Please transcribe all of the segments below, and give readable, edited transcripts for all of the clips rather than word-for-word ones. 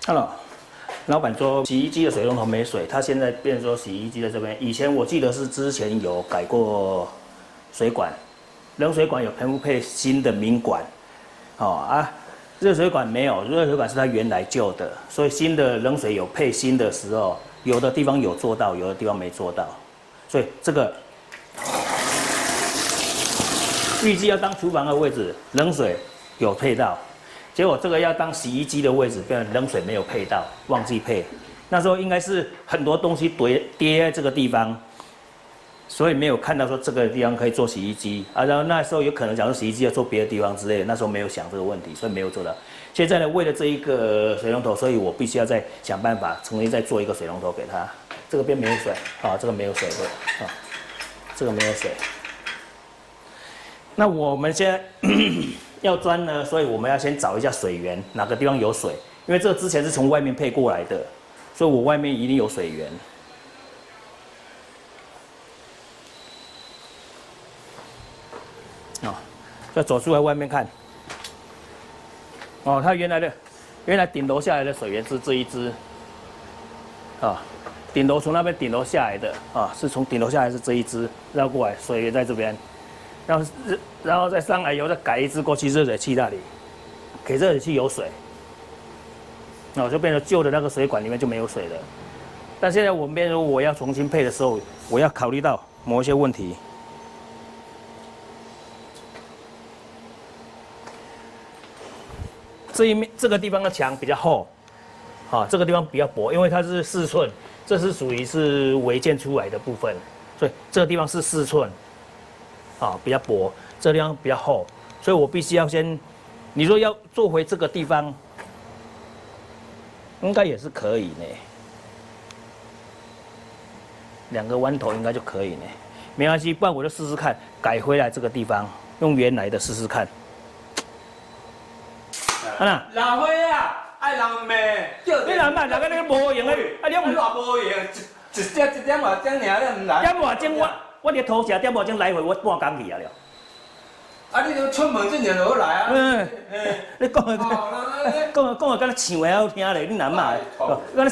Hello， 老板说洗衣机的水龙头没水，他现在变成说洗衣机在这边。以前我记得是之前有改过水管，冷水管有配新的明管，热水管没有，热水管是它原来旧的，所以新的冷水有配新的时候，有的地方有做到，有的地方没做到，所以这个预计要当厨房的位置，冷水有配到。结果这个要当洗衣机的位置，变成冷水没有配到，忘记配。那时候应该是很多东西叠在这个地方，所以没有看到说这个地方可以做洗衣机啊。然后那时候有可能假如洗衣机要做别的地方之类的，那时候没有想这个问题，所以没有做到。现在呢，为了这一个水龙头，所以我必须要再想办法重新再做一个水龙头给它。这个边没有水啊，这个没有水的啊，这个没有水。那我们现在要钻呢，所以我们要先找一下水源，哪个地方有水，因为这个之前是从外面配过来的，所以我外面一定有水源。要走出来外面看。它原来顶楼下来的水源是这一支，顶楼从那边顶楼下来的是从顶楼下来是这一支绕过来，水源在这边。然后再上来以后再改一支过去热水器那里，给热水器有水，就变成旧的那个水管里面就没有水了。但现在我们如果我要重新配的时候，我要考虑到某一些问题。这个地方的墙比较厚，这个地方比较薄，因为它是4寸，这是属于是违建出来的部分，所以这个地方是4寸。比较薄，这地方比较厚，所以我必须要先，你说要做回这个地方，应该也是可以呢。2个弯头应该就可以呢，没关系，不然我就试试看，改回来这个地方，用原来的试试看。老伙啊，爱人骂，你人骂，人家你无用的，你用偌无用，一点外钟尔，你唔来。点外钟我伫土城点外钟来回，我半工去啊了。你都出门这年就好来啊。你讲的敢若唱的好听咧，你难骂，敢若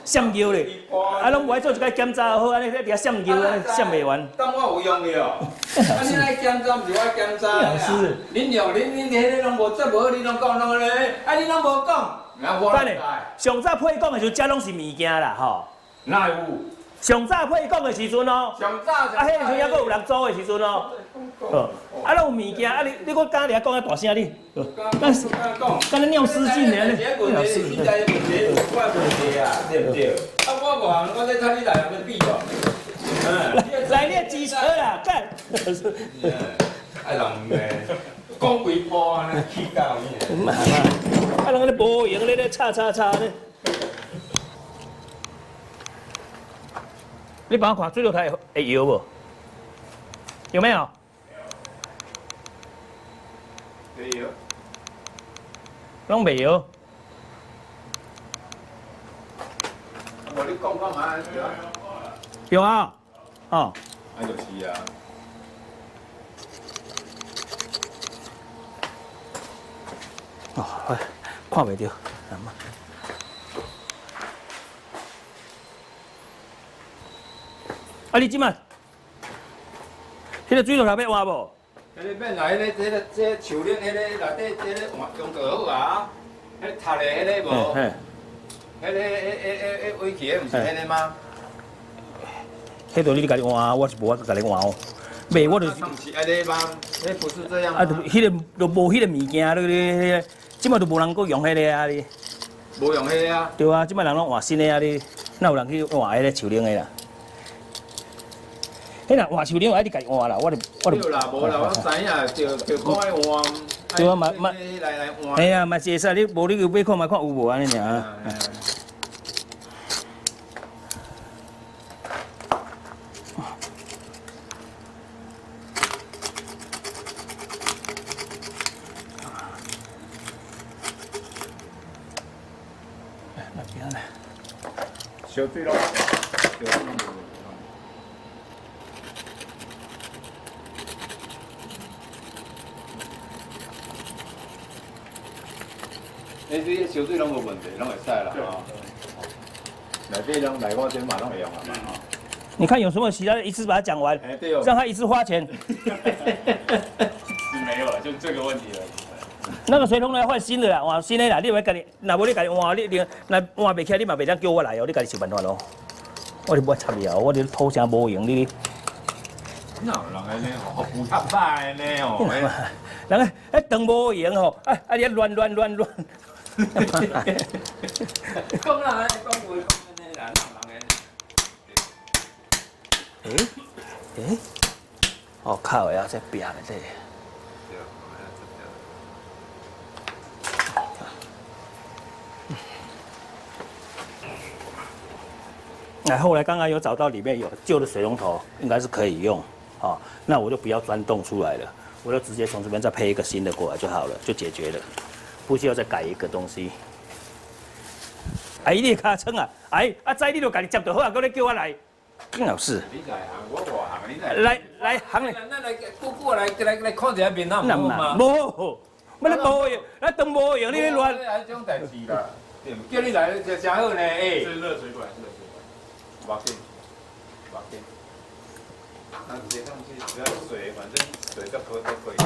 闪叫咧，拢无爱做一个检查好，安尼伫遐闪叫，闪袂完。当我有用的哦。你爱检查，唔是我检查。老师，恁迄个拢无做无，你拢讲拢咧，你拢无讲，我来。上早配讲的时候，遮拢是物件啦，吼。哪有？上早配讲的时阵哦，上早迄个时阵还佫有人租的时阵哦，拢有物件，你搁刚才讲遐大声你，敢若尿失禁咧，老师，你在问题，我问题啊，对不对？我外行，我在看你来有比较。来练机车啦，干！爱人咩？讲几波啊？气到你。人咧无用咧叉咧。你帮我看水龙头会摇不？有没有？没有。拢未摇。我你讲干嘛？有啊，就是啊。看袂到，你即马，迄个水龙头要换无？迄个免来，迄个树林，迄个内底，迄个换用过好啊。迄个塌的，迄个无。迄个围起的，唔是迄个吗？迄度你家己换啊，我是无法家己换哦。袂我就。不是安尼吗？那不是这样。迄个都无迄个物件，你即马都无人搁用迄个啊你。无用迄个啊？对啊，即马人拢换新的啊你，哪有人去换迄个树林的啦？迄若换树林，我你家己换啦，我就。对啦，无啦，我知影，就讲爱换。对啊，嘛来换。哎呀，嘛是会使，你无你去买看嘛，看有无安尼尔。那边呢？小水咯。这烧水拢无问题，拢会使啦吼。内底拢内我这嘛拢会用啊嘛吼。你看有什么其他一次把它讲完，哎对哦。让他一次花钱。是没有了，就这个问题而已。那个水桶来换新的啦，换新的啦，你要家己，那无你家己换，你那换袂起来，你嘛袂当叫我来哦，你家己想办法咯。我就不插你啊，我这土声无用你。哪有人安尼吼，不太歹安尼吼。人个灯无用吼，你乱。讲人讲话讲安尼啦，人安尼。哦靠呀，这壁的这。那后来刚刚有找到里面有旧的水龙头，应该是可以用，好，那我就不要钻洞出来了，我就直接从这边再配一个新的过来就好了，就解决了，不需要再改一个东西。阿姨，你卡称啊？阿姨，啊，仔你就家己接就好啊，搁你叫我来，更好事。你来行，我外行，你来行嘞。咱来过来看一下面那唔好嘛？无，乜你无用，咱灯无用，你咧乱。这种代志啦，叫你来就真好呢，哎。这是热水管，无要紧，无要紧。那直接上去，只要水，反正水都可以。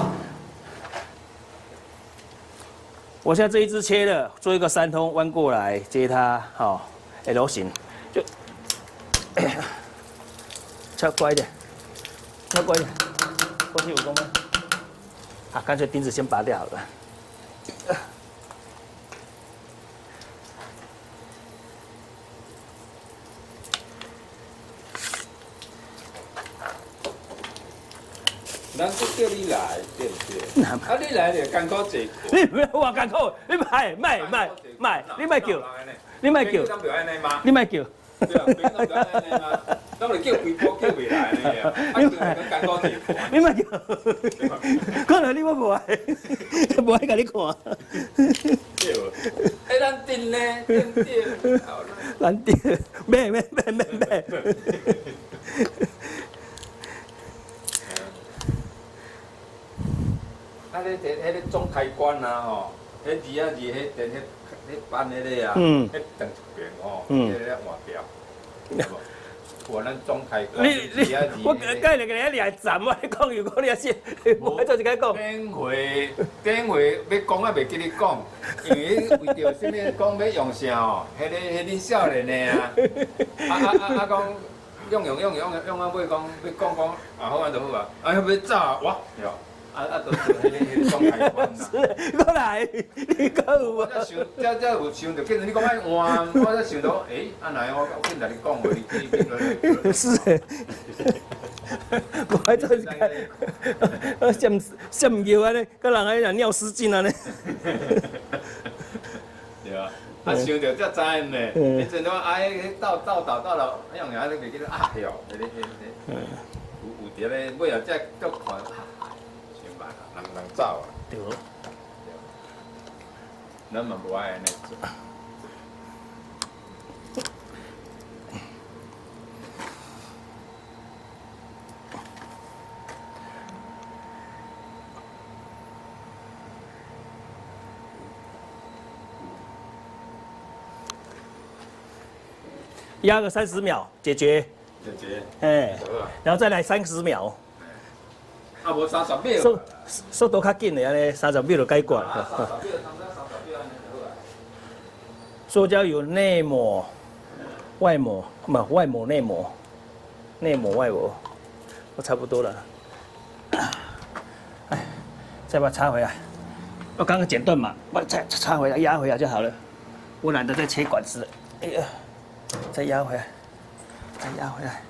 我现在这一只切了，做一个3通弯过来接它，好 ，L 型，就，超乖一点，超乖一点，过去5公分。啊，干脆钉子先拔掉好了。咱就叫你来，对不对？啊，你来就艰苦坐。你不要话艰苦，你卖，你卖叫，你卖叫，你卖叫。对啊，平常不要安尼嘛，咱们叫规波叫袂来安尼啊，啊叫艰苦坐。你卖叫，可能你我无爱，无爱甲你看。对，哎，咱顶呢，顶，咱顶，咩。啊，迄个总开关啊吼，迄字啊字，迄电迄扳迄个啊，迄断一边吼，迄个换掉。我咱总开关，我刚才给你俩站，我你讲如果你也是，我做一个讲。顶回要讲啊，袂记你讲，因为为着啥物讲要用啥哦，迄恁少年的啊，啊讲用啊尾讲要讲啊好啊就好啊，啊要走啊哇哟。就是迄个总开关啦。过来，你讲有无？这有想到，见你讲爱换，我才想到，啊哪样我紧甲你讲话，你是。我还做一个，什唔叫安尼？个人喺度尿失禁啊呢？对啊，想到才知呢。迄阵我倒了，用下你袂记得啊哟，有伫咧，尾后才搁看。人走啊，对。咱嘛无爱安尼做。压个30秒解决。解决。然后再来30秒。啊，无30秒。速度较紧的安尼，30秒就解决。塑胶有内膜、外膜，不外膜、内膜，内膜、外膜，都差不多了。哎，再把它插回来。我刚刚剪断嘛，把它插回来，压回来就好了。我懒得再切管子了。哎呀，再压回来，再压回来。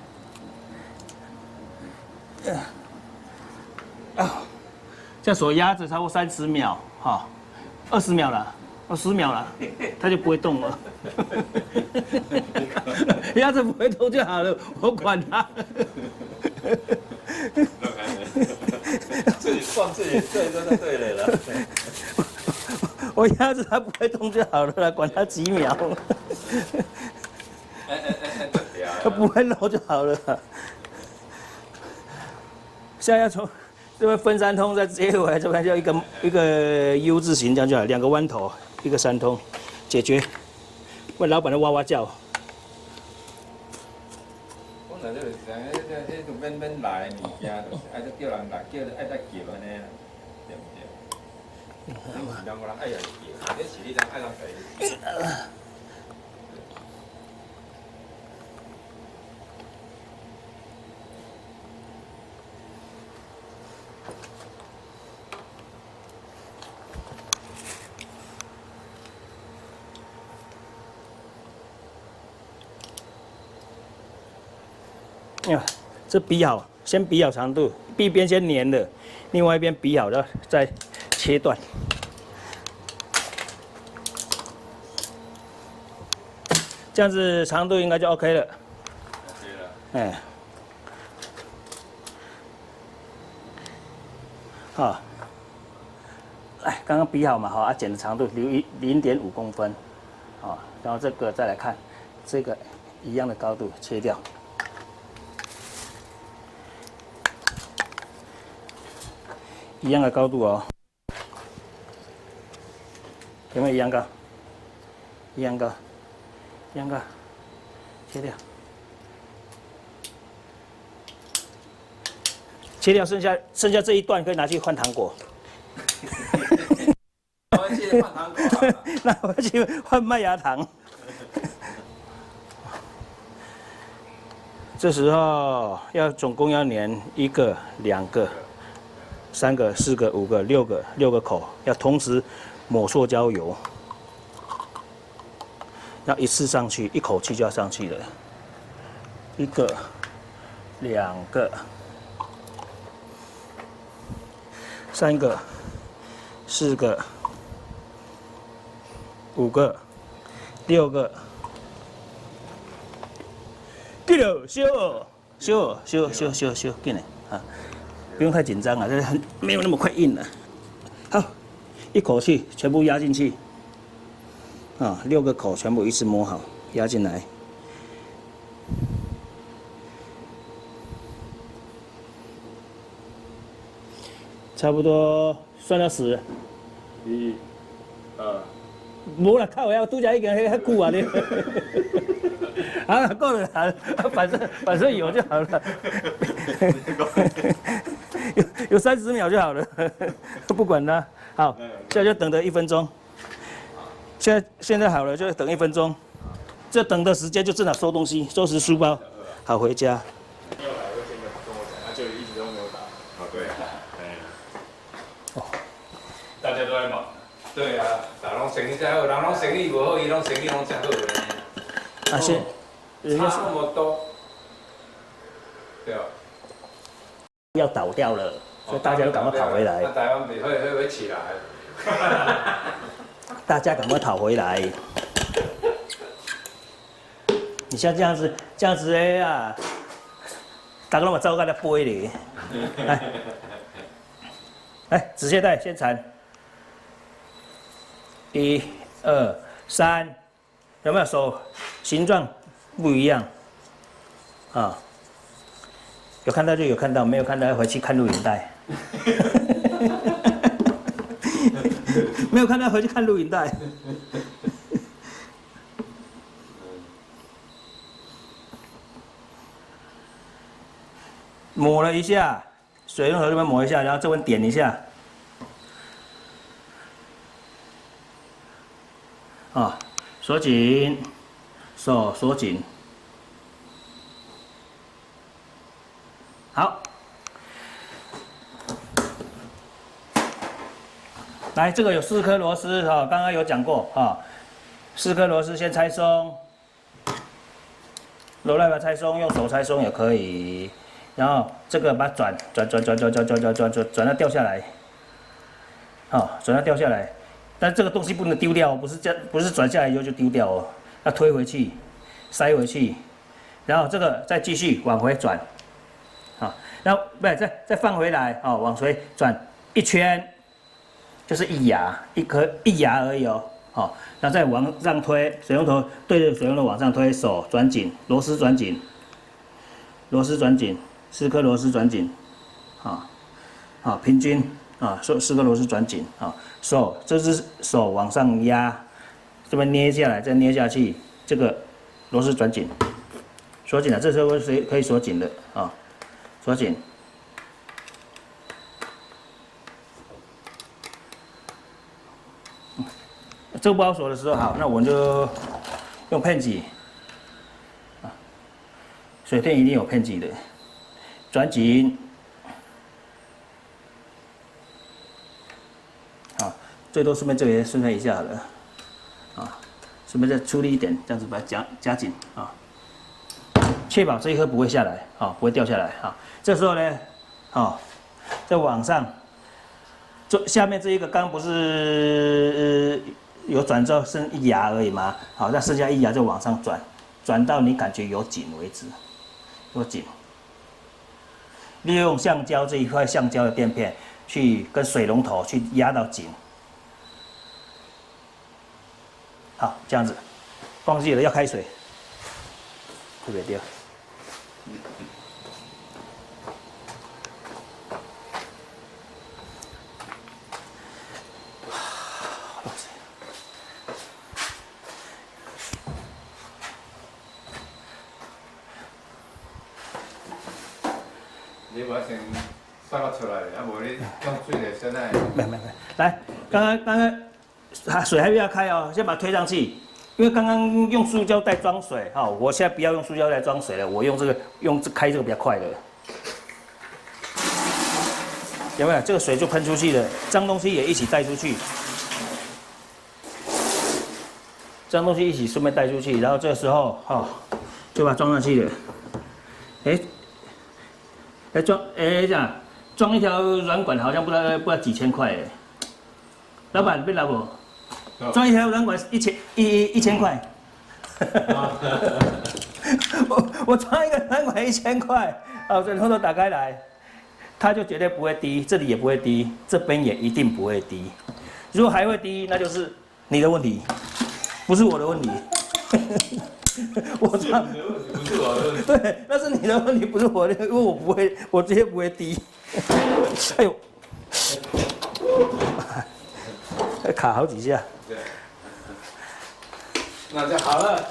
这样手压着超过30秒，哈，20秒了，10秒了，它就不会动了。压着不会动就好了，我管它。自己放自己对，这就对了啦。我压着它不会动就好了啦，管它几秒。它不会漏就好了。现在要从这边分3通再接回来，这边就一个 U 字形，这样就好，2个弯头。一个3通，解决。问老板的哇哇叫。本来就是这就免来的物件，就是爱得叫人来，叫爱得叫安尼啦，对不对？你是两个人爱人叫，你是你人爱人陪。呀，这比好，先比好长度，一边先粘了，另外一边比好了再切断。这样子长度应该就 OK 了。OK 了。哎，好，来，刚刚比好嘛，好啊，剪的长度留0.5公分，好，然后这个再来看，这个一样的高度切掉。一样的高度哦，有没有一样高？一样高，一样高，切掉，切掉，剩下这一段可以拿去换糖果。我去换糖果啊。那我去换麦芽糖。这时候总共要粘1个、2个。3个、4个、5个、6个口，要同时抹塑胶油，要一次上去，一口气就要上去了。1个、2个、3个、4个、5个、6个，对了，修，进来啊！不用太紧张啊，这没有那么快硬了。好，一口气全部压进去，啊，6个口全部一次磨好，压进来。差不多算到10。1、2。无啦，靠！要拄则已经遐久啊你。啊，够了啦，反正有就好了。有30秒就好了，不管它。好，现在就等着1分钟。现在好了，就等1分钟。这等的时间就正好收东西，收拾书包，好回家。没有来会先跟我讲，他就一直都没有打。哦，对。哦。大家都在忙。对啊，人拢生意才好，人拢生意无好，伊拢生意拢真好的。啊，先，差那么多。对啊。要倒掉了，所以大家都赶快跑回来。那台湾会起来。大家赶快跑回来！你像这样子的啊，大家都把糟糕的背哩。来，止血带先缠。1、2、3，有没有手形状不一样？啊，有看到就有看到，没有看到要回去看录影带。没有看到回去看录影带。抹了一下，水龙头这边抹一下，然后这边点一下。啊，锁紧，手锁紧。好。来，这个有4颗螺丝哈，刚刚有讲过哈，4颗螺丝先拆松，螺赖把它拆松，用手拆松也可以。然后这个把它转到掉下来，好，转到掉下来。但这个东西不能丢掉，不是转下来以后就丢掉哦，要推回去，塞回去，然后这个再继续往回转，好，然后不再放回来哦，往回转1圈。就是一牙而已哦，好，然后再往上推，水龙头对着水龙头往上推，手转紧，螺丝转紧，4颗螺丝转紧，好，平均啊，4个螺丝转紧啊，手这只手往上压，这边捏下来，再捏下去，这个螺丝转紧，锁紧了，这时候是可以锁紧的啊，锁紧。这个不好锁的时候，好，那我们就用片机啊，水电一定有片机的，转紧。啊，最多顺便这里顺便一下好了，啊，顺便再出力一点，这样子把它夹紧啊，确保这一颗不会下来啊，不会掉下来啊。这时候呢，啊，再往上，下面这一个刚刚不是有转之后剩1牙而已嘛，好，那剩下1牙就往上转，转到你感觉有紧为止，有紧。利用橡胶这一块橡胶的垫片。去跟水龙头去压到紧，好，这样子，忘记了要开水，会不会掉？你把先刷到出来，啊无你用水来先来。没，来，刚刚水还没有开哦，先把它推上去，因为刚刚用塑胶袋装水，哈，我现在不要用塑胶袋装水了，我用开这个比较快的。有没有？这个水就喷出去了，脏东西也一起带出去，脏东西一起顺便带出去，然后这个时候，哈，就把它装上去了。这样装一条软管好像不知道几千块哎。老板，别老不？装一条软管1000块。我装一个软管1000块，啊，水龙头打开来，它就绝对不会滴，这里也不会滴，这边也一定不会滴。如果还会滴，那就是你的问题，不是我的问题。我装，不是我的问题。对，那是你的问题，不是我的，因为我不会，我绝对不会滴。哎呦，卡好几下。那就好了。